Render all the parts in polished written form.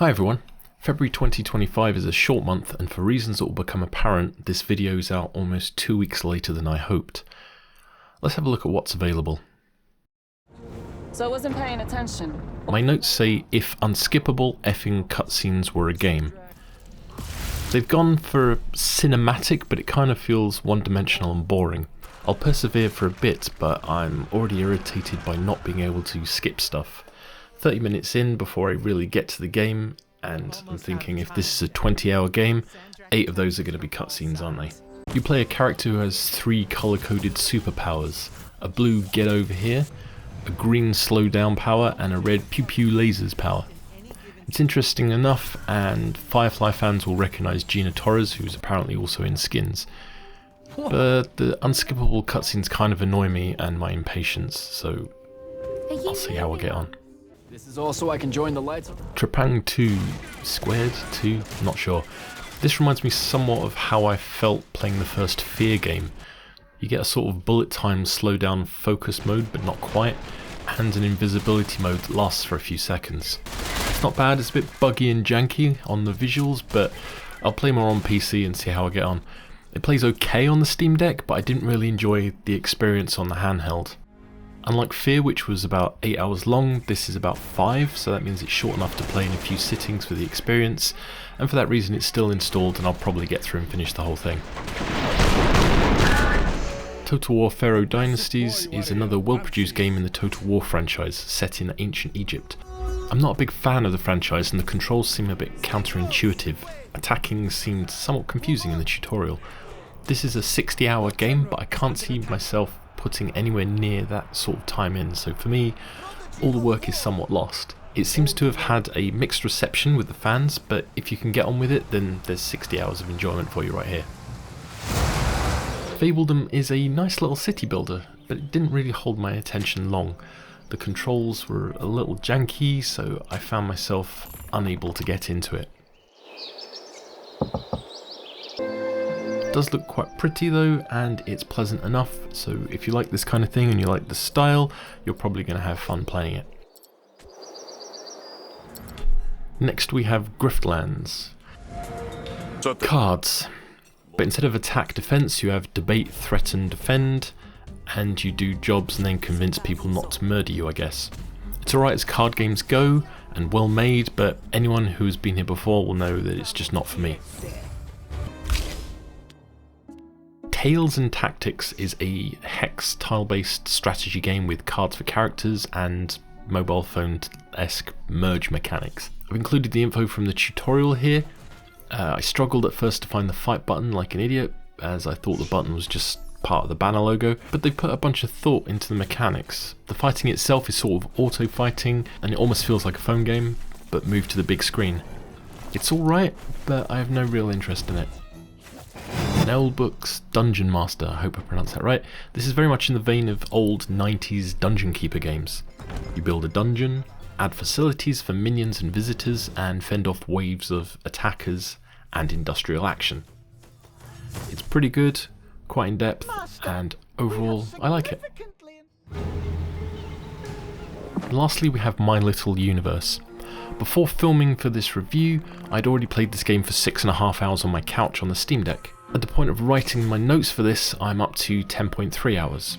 Hi everyone, February 2025 is a short month, and for reasons that will become apparent, this video is out almost 2 weeks later than I hoped. Let's have a look at what's available. So I wasn't paying attention. My notes say, if unskippable effing cutscenes were a game. They've gone for cinematic, but it kind of feels one-dimensional and boring. I'll persevere for a bit, but I'm already irritated by not being able to skip stuff. 30 minutes in before I really get to the game, and I'm thinking if this is a 20-hour game, 8 of those are going to be cutscenes, aren't they? You play a character who has 3 colour-coded superpowers, a blue get over here, a green slow down power, and a red pew pew lasers power. It's interesting enough, and Firefly fans will recognise Gina Torres, who's apparently also in Skins. But the unskippable cutscenes kind of annoy me and my impatience, so I'll see how I get on. This is also I can join the lights. Trepang 2 squared 2, not sure. This reminds me somewhat of how I felt playing the first Fear game. You get a sort of bullet time slow down focus mode, but not quite, and an invisibility mode that lasts for a few seconds. It's not bad, it's a bit buggy and janky on the visuals, but I'll play more on PC and see how I get on. It plays okay on the SteamDeck, but I didn't really enjoy the experience on the handheld. Unlike Fear, which was about 8 hours long, this is about 5, so that means it's short enough to play in a few sittings for the experience, and for that reason it's still installed and I'll probably get through and finish the whole thing. Total War Pharaoh Dynasties is another well-produced game in the Total War franchise, set in ancient Egypt. I'm not a big fan of the franchise, and the controls seem a bit counterintuitive. Attacking seemed somewhat confusing in the tutorial. This is a 60-hour game, but I can't see myself putting anywhere near that sort of time in, so for me, all the work is somewhat lost. It seems to have had a mixed reception with the fans, but if you can get on with it, then there's 60 hours of enjoyment for you right here. Fabledom is a nice little city builder, but it didn't really hold my attention long. The controls were a little janky, so I found myself unable to get into it. It does look quite pretty though, and it's pleasant enough, so if you like this kind of thing and you like the style, you're probably going to have fun playing it. Next we have Griftlands. Cards. But instead of attack defense, you have debate, threaten, defend, and you do jobs and then convince people not to murder you, I guess. It's alright as card games go, and well made, but anyone who has been here before will know that it's just not for me. Tales and Tactics is a hex tile-based strategy game with cards for characters and mobile phone-esque merge mechanics. I've included the info from the tutorial here. I struggled at first to find the fight button like an idiot, as I thought the button was just part of the banner logo, but they put a bunch of thought into the mechanics. The fighting itself is sort of auto-fighting, and it almost feels like a phone game, but moved to the big screen. It's alright, but I have no real interest in it. Naheulbeuk's Dungeon Master, I hope I pronounced that right. This is very much in the vein of old 90s Dungeon Keeper games. You build a dungeon, add facilities for minions and visitors, and fend off waves of attackers and industrial action. It's pretty good, quite in depth, and overall I like it. And lastly we have My Little Universe. Before filming for this review, I'd already played this game for 6.5 hours on my couch on the SteamDeck. At the point of writing my notes for this, I'm up to 10.3 hours.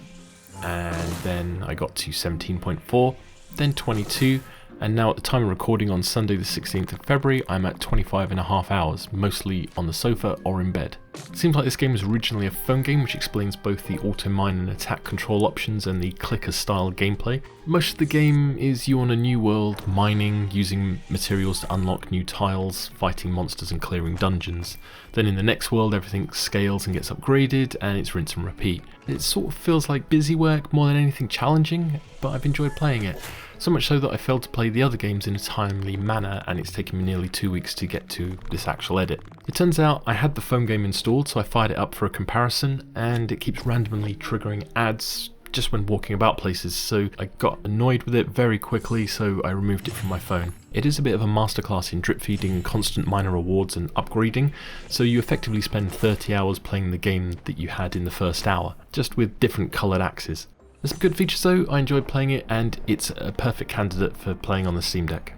And then I got to 17.4, then 22, and now at the time of recording on Sunday the 16th of February, I'm at 25.5 hours, mostly on the sofa or in bed. It seems like this game was originally a phone game, which explains both the auto-mine and attack control options and the clicker-style gameplay. Most of the game is you on a new world, mining, using materials to unlock new tiles, fighting monsters and clearing dungeons. Then in the next world everything scales and gets upgraded, and it's rinse and repeat. It sort of feels like busy work more than anything challenging, but I've enjoyed playing it. So much so that I failed to play the other games in a timely manner, and it's taken me nearly 2 weeks to get to this actual edit. It turns out I had the phone game installed, so I fired it up for a comparison, and it keeps randomly triggering ads just when walking about places, so I got annoyed with it very quickly, so I removed it from my phone. It is a bit of a masterclass in drip feeding, constant minor rewards and upgrading, so you effectively spend 30 hours playing the game that you had in the first hour, just with different coloured axes. There's some good features though, I enjoyed playing it, and it's a perfect candidate for playing on the SteamDeck.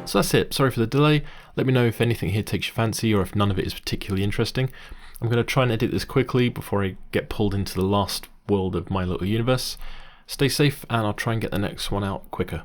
So that's it, sorry for the delay. Let me know if anything here takes your fancy or if none of it is particularly interesting. I'm going to try and edit this quickly before I get pulled into the last world of my little universe. Stay safe and I'll try and get the next one out quicker.